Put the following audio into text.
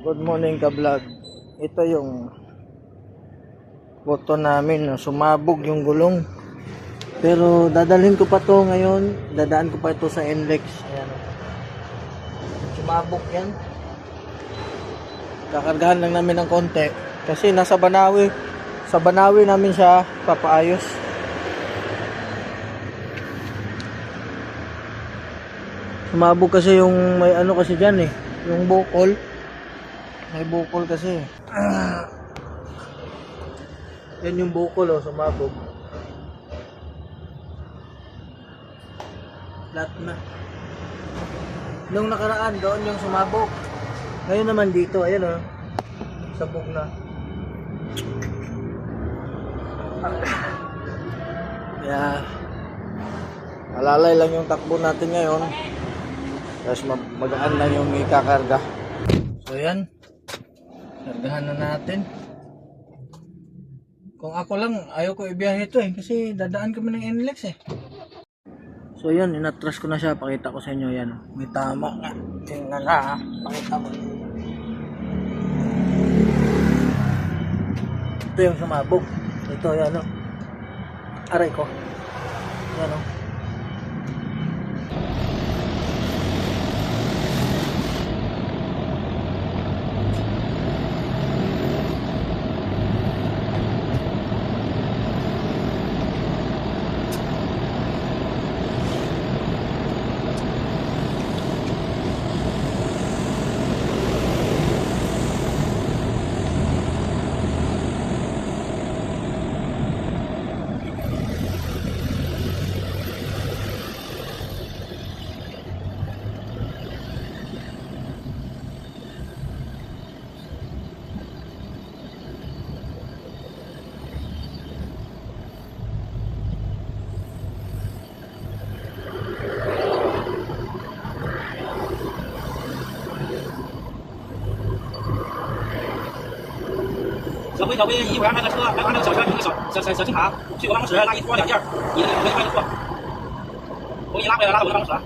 Good morning ka vlog. Ito yung boto namin na sumabog yung gulong. Pero dadalhin ko pa to ngayon. Dadaan ko pa ito sa NLEX. Ayan. Sumabog yan. Kakargahan lang namin ng konti. Kasi nasa Banawi. Sa Banawi namin siya papaayos. Sumabog kasi yung may ano kasi dyan eh. Yung bukol. May bukol kasi. Yan yung bukol oh, sumabog. Flat na. Nung nakaraan doon yung sumabog. Ngayon naman dito, ayan oh. Sabog na. Kaya alalay lang yung takbo natin ngayon. Tapos magaan lang yung ikakarga. So yan. Kargahan na natin. Kung ako lang, ayaw ko ibiyahe ito eh. Kasi dadaan kami ng NLEX eh. So yan, inatras ko na siya. Pakita ko sa inyo yan. May tama nga. Tingnan na ha. Pakita mo. Ito yung sumabog. Ito yan o. Aray ko. Yan o.小飞，一会儿安排个车，安排个小车，一个小机场，去我办公室拉一拖两件，你的回去办就做。我给你拉回来，拉到我的办公室。